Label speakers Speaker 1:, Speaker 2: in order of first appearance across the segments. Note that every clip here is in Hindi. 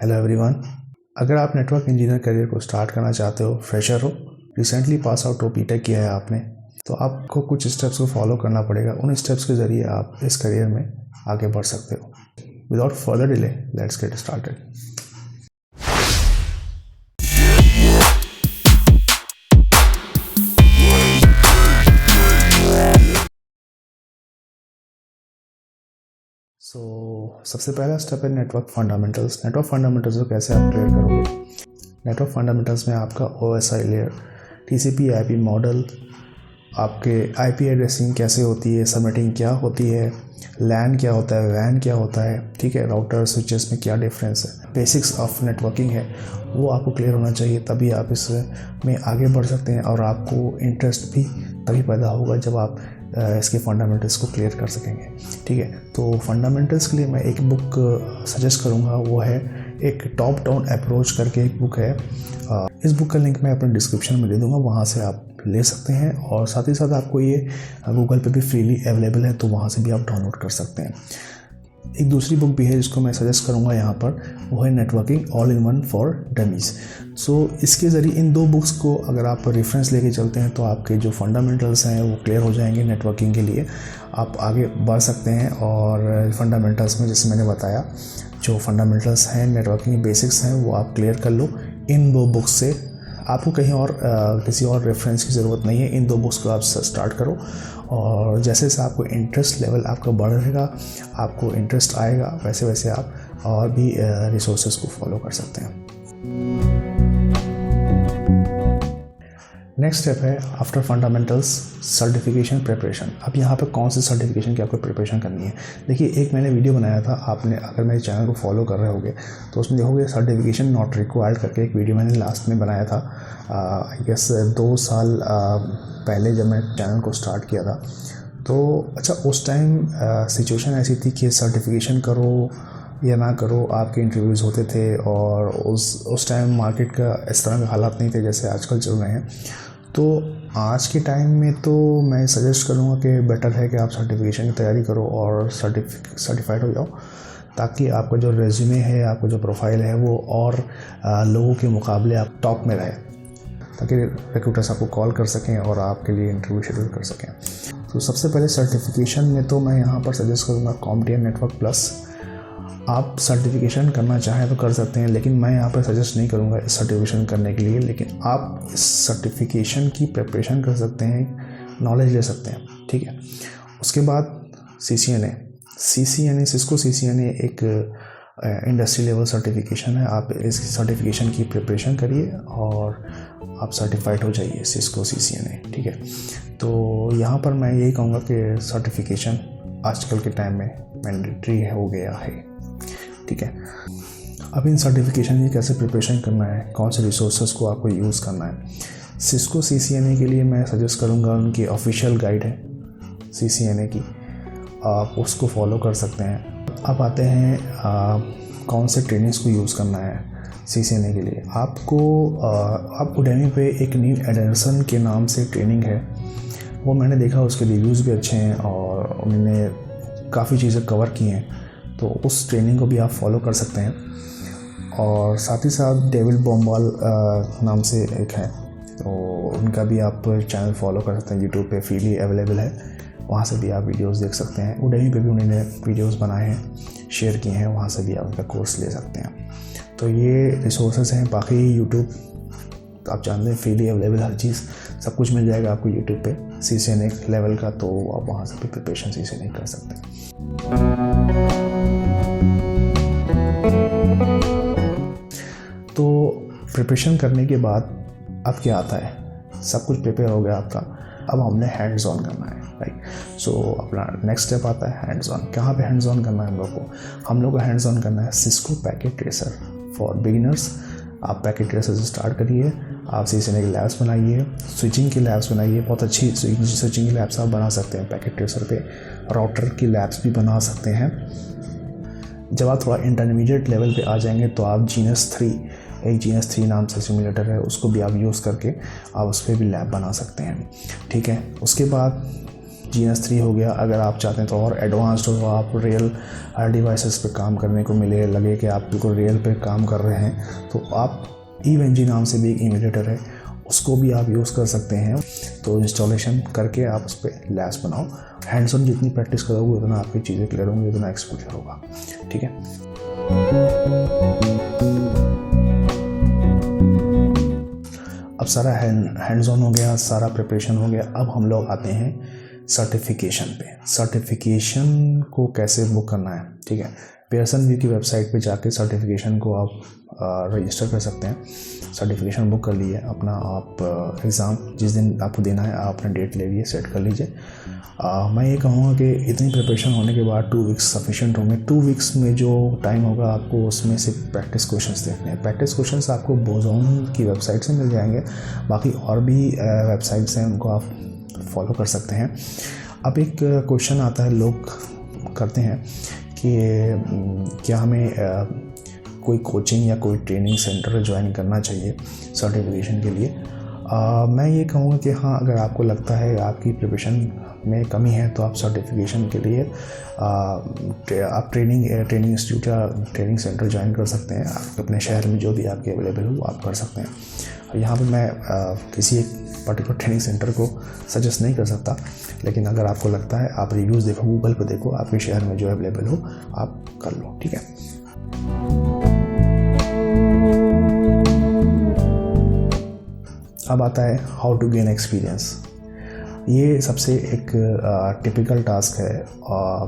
Speaker 1: Hello everyone. अगर आप नेटवर्क इंजीनियर करियर को स्टार्ट करना चाहते हो, फ्रेशर हो, रिसेंटली पास आउट हो, बीटेक किया है आपने, तो आपको कुछ स्टेप्स को फॉलो करना पड़ेगा। उन स्टेप्स के ज़रिए आप इस करियर में आगे बढ़ सकते हो। Without further delay, let's get started. सबसे पहला स्टेप है नेटवर्क फंडामेंटल्स। नेटवर्क फंडामेंटल्स को कैसे आप क्लियर करोगे? नेटवर्क फंडामेंटल्स में आपका OSI layer, TCP IP model, आपके IP एड्रेसिंग कैसे होती है, सबनेटिंग क्या होती है, LAN क्या होता है, WAN क्या होता है, ठीक है, राउटर स्विचेस में क्या डिफरेंस है, बेसिक्स ऑफ नेटवर्किंग है, वो आपको क्लियर होना चाहिए। तभी आप इसमें आगे बढ़ सकते हैं और आपको इंटरेस्ट भी तभी पैदा होगा जब आप इसके फंडामेंटल्स को क्लियर कर सकेंगे। ठीक है, तो फंडामेंटल्स के लिए मैं एक बुक सजेस्ट करूँगा, वो है एक टॉप डाउन अप्रोच करके एक बुक है। इस बुक का लिंक मैं अपने डिस्क्रिप्शन में दे दूँगा, वहाँ से आप ले सकते हैं। और साथ ही साथ आपको ये गूगल पे भी फ्रीली अवेलेबल है, तो वहाँ से भी आप डाउनलोड कर सकते हैं। एक दूसरी बुक भी है जिसको मैं सजेस्ट करूँगा यहाँ पर, वो है networking all in one for dummies. इसके ज़रिए इन दो बुक्स को अगर आप रेफरेंस लेके चलते हैं तो आपके जो फंडामेंटल्स हैं वो क्लियर हो जाएंगे। नेटवर्किंग के लिए आप आगे बढ़ सकते हैं। और फंडामेंटल्स में जैसे मैंने बताया, जो फंडामेंटल्स हैं, नेटवर्किंग बेसिक्स हैं, वो आप क्लियर कर लो इन दो बुक्स से। आपको कहीं और किसी और रेफरेंस की ज़रूरत नहीं है। इन दो बुक्स को आप स्टार्ट करो और जैसे जैसे आपको इंटरेस्ट लेवल आपका बढ़ेगा, आपको इंटरेस्ट आएगा, वैसे वैसे आप और भी रिसोर्सेज को फॉलो कर सकते हैं। नेक्स्ट स्टेप है आफ्टर फंडामेंटल्स सर्टिफिकेशन प्रिपरेशन। अब यहाँ पे कौन सी सर्टिफिकेशन की आपको प्रिपरेशन करनी है? देखिए, एक मैंने वीडियो बनाया था, आपने अगर मेरे चैनल को फॉलो कर रहे होगे तो उसमें देखोगे सर्टिफिकेशन नॉट रिक्वायर्ड करके एक वीडियो मैंने लास्ट में बनाया था। आई गेस 2 साल पहले जब मैं चैनल को स्टार्ट किया था। तो अच्छा, उस टाइम सिचुएशन ऐसी थी कि सर्टिफिकेशन करो या ना करो, आपके इंटरव्यूज़ होते थे और उस टाइम मार्केट का इस तरह के हालात नहीं थे जैसे आजकल चल रहे हैं। तो आज के टाइम में तो मैं सजेस्ट करूँगा कि बेटर है कि आप सर्टिफिकेशन की तैयारी करो और सर्टिफाइड हो जाओ, ताकि आपका जो रेज्यूमे है, आपका जो प्रोफाइल है, वो और लोगों के मुकाबले आप टॉप में रहे, ताकि रिक्रूटर्स आपको कॉल कर सकें और आपके लिए इंटरव्यू शेड्यूल कर सकें। तो सबसे पहले सर्टिफिकेशन में तो मैं यहाँ पर सजेस्ट करूँगा CompTIA नेटवर्क प्लस। आप सर्टिफिकेशन करना चाहें तो कर सकते हैं, लेकिन मैं यहाँ पर सजेस्ट नहीं करूँगा इस सर्टिफिकेशन करने के लिए। लेकिन आप इस सर्टिफिकेशन की प्रिपरेशन कर सकते हैं, नॉलेज ले सकते हैं। ठीक है, उसके बाद CCNA सिस्को CCNA एक इंडस्ट्री लेवल सर्टिफिकेशन है। आप इस सर्टिफिकेशन की प्रिपरेशन करिए और आप सर्टिफाइड हो जाइए सिस्को CCNA। ठीक है, तो यहाँ पर मैं यही कहूँगा कि सर्टिफिकेशन आजकल के टाइम में मैंडेटरी हो गया है। ठीक है, अब इन सर्टिफिकेशन की कैसे प्रिपरेशन करना है, कौन से रिसोर्सेज को आपको यूज़ करना है। सिस्को CCNA के लिए मैं सजेस्ट करूँगा, उनकी ऑफिशियल गाइड है CCNA की, आप उसको फॉलो कर सकते हैं। अब आते हैं कौन से ट्रेनिंग्स को यूज़ करना है CCNA के लिए। आप Udemy पे एक न्यू एडर्सन के नाम से ट्रेनिंग है, वो मैंने देखा, उसके रिव्यूज़ भी अच्छे हैं और उन्होंने काफ़ी चीज़ें कवर की हैं, तो उस ट्रेनिंग को भी आप फॉलो कर सकते हैं। और साथ ही साथ डेविड बोम्बाल नाम से एक है, तो उनका भी आप चैनल फॉलो कर सकते हैं, यूट्यूब पे फ्रीली अवेलेबल है, वहाँ से भी आप वीडियोस देख सकते हैं। Udemy पे भी उन्होंने वीडियोस बनाए हैं, शेयर किए हैं, वहाँ से भी आप उनका कोर्स ले सकते हैं। तो ये रिसोर्सेज हैं। बाकी यूट्यूब तो आप जानते हैं फ्रीली अवेलेबल, हर चीज़ सब कुछ मिल जाएगा आपको यूट्यूब पे CCNA लेवल का, तो आप वहाँ से भी प्रिपरेशन CCNA कर सकते हैं। तो प्रिपरेशन करने के बाद अब क्या आता है, सब कुछ प्रिपेयर हो गया आपका, अब हमने हैंड्स ऑन करना है, राइट। अपना नेक्स्ट स्टेप आता है हैंड्स ऑन। कहाँ पे हैंड्स ऑन करना है हम लोग को हैंड्स ऑन करना है Cisco packet tracer for beginners. आप पैकेट ट्रेसर से स्टार्ट करिए, आप CCNA की लैब्स बनाइए, स्विचिंग की लैब्स बनाइए, बहुत अच्छी स्विचिंग की लैब्स आप बना सकते हैं पैकेट ट्रेसर पे। राउटर की लैब्स भी बना सकते हैं। जब आप थोड़ा इंटरमीडिएट लेवल पे आ जाएंगे तो आप Genus 3 नाम से सिमुलेटर है, उसको भी आप यूज़ करके आप उस पर भी लैब बना सकते हैं। ठीक है, उसके बाद GNS3 हो गया। अगर आप चाहते हैं तो और एडवांस्ड हो, आप रियल डिवाइसेस पे काम करने को लगे कि आप बिल्कुल रियल पे काम कर रहे हैं, तो आप EVE-NG नाम से भी एक इमिटेटर है, उसको भी आप यूज़ कर सकते हैं। तो इंस्टॉलेशन करके आप उस पर लैब्स बनाओ। हैंड्स ऑन जितनी प्रैक्टिस करोगे उतना आपकी चीज़ें क्लियर होंगी, उतना एक्सपोजर होगा। ठीक है। अब सारा हैंड्स ऑन हो गया, सारा प्रिपरेशन हो गया। अब हम लोग आते हैं सर्टिफिकेशन पे। सर्टिफिकेशन को कैसे बुक करना है, ठीक है। पियर्सन व्यू की वेबसाइट पे जाके सर्टिफिकेशन को आप रजिस्टर कर सकते हैं। सर्टिफिकेशन बुक कर लिए अपना, आप एग्ज़ाम जिस दिन आपको देना है आप अपना डेट ले लिए, सेट कर लीजिए। मैं ये कहूँगा कि इतनी प्रिपरेशन होने के बाद 2 वीक्स सफिशेंट होंगे। 2 वीक्स में जो टाइम होगा आपको उसमें से प्रैक्टिस क्वेश्चंस देखने हैं। प्रैक्टिस क्वेश्चंस आपको बोजोन की वेबसाइट से मिल जाएंगे, बाकी और भी वेबसाइट्स हैं उनको आप फॉलो कर सकते हैं। अब एक क्वेश्चन आता है, लोग करते हैं कि क्या हमें कोई कोचिंग या कोई ट्रेनिंग सेंटर ज्वाइन करना चाहिए सर्टिफिकेशन के लिए। मैं ये कहूँगा कि हाँ, अगर आपको लगता है आपकी प्रिपरेशन में कमी है तो आप सर्टिफिकेशन के लिए आप ट्रेनिंग इंस्टीट्यूट या ट्रेनिंग सेंटर ज्वाइन कर सकते हैं। आप अपने शहर में जो भी आपके अवेलेबल हो आप कर सकते हैं। यहाँ पे मैं किसी एक पर्टिकुलर ट्रेनिंग सेंटर को सजेस्ट नहीं कर सकता, लेकिन अगर आपको लगता है आप रिव्यूज़ देखो, गूगल पे देखो, आपके शहर में जो अवेलेबल हो आप कर लो। ठीक है। अब आता है हाउ टू गेन एक्सपीरियंस। ये सबसे एक टिपिकल टास्क है,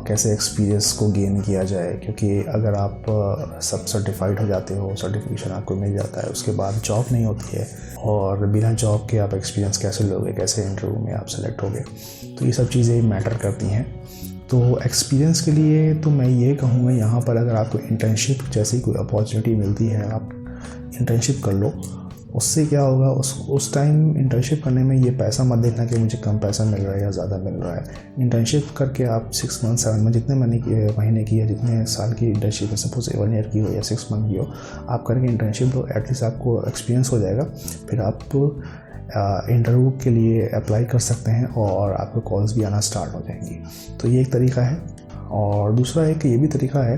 Speaker 1: कैसे एक्सपीरियंस को गेन किया जाए, क्योंकि अगर आप सब सर्टिफाइड हो जाते हो, सर्टिफिकेशन आपको मिल जाता है, उसके बाद जॉब नहीं होती है, और बिना जॉब के आप एक्सपीरियंस कैसे लोगे, कैसे इंटरव्यू में आप सेलेक्ट होगे। तो ये सब चीज़ें मैटर करती हैं। तो एक्सपीरियंस के लिए तो मैं ये कहूँगा, यहाँ पर अगर आपको इंटर्नशिप जैसी कोई अपॉर्चुनिटी मिलती है आप इंटर्नशिप कर लो। उससे क्या होगा, उस टाइम इंटर्नशिप करने में ये पैसा मत देखना कि मुझे कम पैसा मिल रहा है या ज़्यादा मिल रहा है। इंटर्नशिप करके आप 6 मंथ 7 मंथ जितने महीने की या जितने साल की इंटर्नशिप है, सपोज 1 ईयर की हो या 6 मंथ की हो, आप करके इंटर्नशिप लो, एटलीस्ट आपको एक्सपीरियंस हो जाएगा। फिर आप इंटरव्यू के लिए अप्लाई कर सकते हैं और आपको कॉल्स भी आना स्टार्ट हो जाएंगी। तो ये एक तरीका है। और दूसरा एक ये भी तरीका है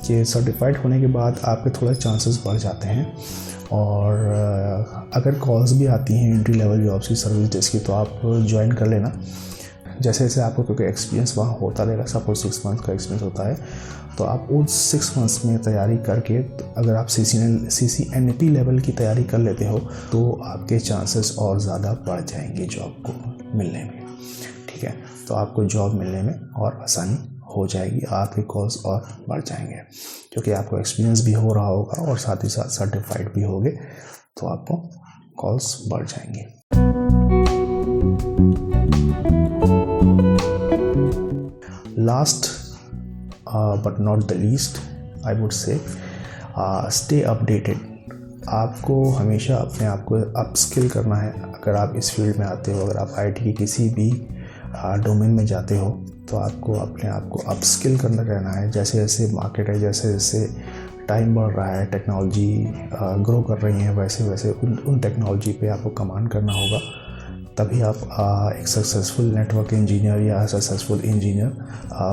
Speaker 1: कि सर्टिफाइड होने के बाद आपके थोड़ा चांसेस बढ़ जाते हैं, और अगर कॉल्स भी आती हैं एंट्री लेवल जॉब्स की, सर्विस डेस्क की, तो आप ज्वाइन कर लेना। जैसे जैसे आपको क्योंकि एक्सपीरियंस वहाँ होता रहेगा, सपोज 6 मंथ का एक्सपीरियंस होता है, तो आप उस 6 मंथ्स में तैयारी करके, अगर आप CCNP लेवल की तैयारी कर लेते हो तो आपके चांसेस और ज़्यादा बढ़ जाएंगे जॉब को मिलने में। ठीक है। तो आपको जॉब मिलने में और आसानी हो जाएगी, आपके कॉल्स और बढ़ जाएंगे, क्योंकि आपको एक्सपीरियंस भी हो रहा होगा और साथ ही साथ सर्टिफाइड भी होगे, तो आपको कॉल्स बढ़ जाएंगे। Last but not the least I would say stay updated. आपको हमेशा अपने आप को अपस्किल करना है। अगर आप इस फील्ड में आते हो, अगर आप IT की किसी भी डोमेन में जाते हो, तो आपको अपने आप को अपस्किल करना रहना है। जैसे जैसे मार्केट है, जैसे जैसे टाइम बढ़ रहा है, टेक्नोलॉजी ग्रो कर रही है, वैसे वैसे उन टेक्नोलॉजी पे आपको कमांड करना होगा, तभी आप एक सक्सेसफुल नेटवर्क इंजीनियर या सक्सेसफुल इंजीनियर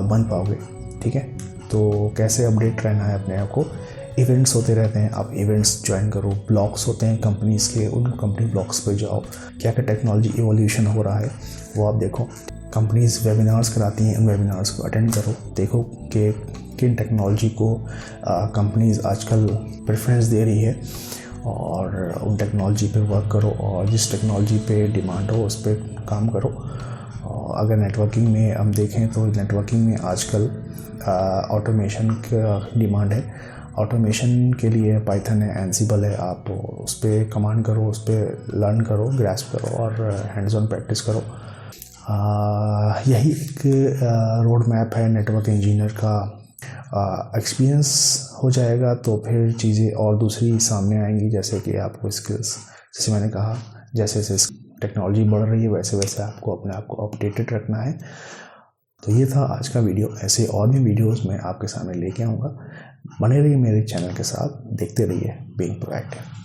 Speaker 1: बन पाओगे। ठीक है। तो कैसे अपडेट रहना है अपने आप को, इवेंट्स होते रहते हैं, आप इवेंट्स ज्वाइन करो। ब्लॉग्स होते हैं कंपनीज़ के, उन कंपनी ब्लॉग्स पर जाओ, क्या क्या टेक्नोलॉजी इवोल्यूशन हो रहा है वो आप देखो। कंपनीज़ वेबिनार्स कराती हैं, उन वेबिनार्स को अटेंड करो, देखो कि किन टेक्नोलॉजी को कंपनीज़ आजकल प्रेफरेंस दे रही है, और उन टेक्नोलॉजी पे वर्क करो, और जिस टेक्नोलॉजी पे डिमांड हो उस पर काम करो। अगर नेटवर्किंग में हम देखें तो नेटवर्किंग में आजकल ऑटोमेशन का डिमांड है। ऑटोमेशन के लिए पाइथन है, एनसिबल है, आप उस पर कमांड करो, उस पर लर्न करो, ग्रैस्प करो और हैंड्स ऑन प्रैक्टिस करो। यही एक रोड मैप है नेटवर्क इंजीनियर का। एक्सपीरियंस हो जाएगा तो फिर चीज़ें और दूसरी सामने आएंगी, जैसे कि आपको स्किल्स, जैसे मैंने कहा, जैसे जैसे टेक्नोलॉजी बढ़ रही है वैसे वैसे आपको अपने आप को अपडेटेड रखना है। तो ये था आज का वीडियो। ऐसे और भी वीडियोस मैं आपके सामने लेके आऊँगा। बने रहिए मेरे चैनल के साथ, देखते रहिए बीइंग प्रोएक्टिव।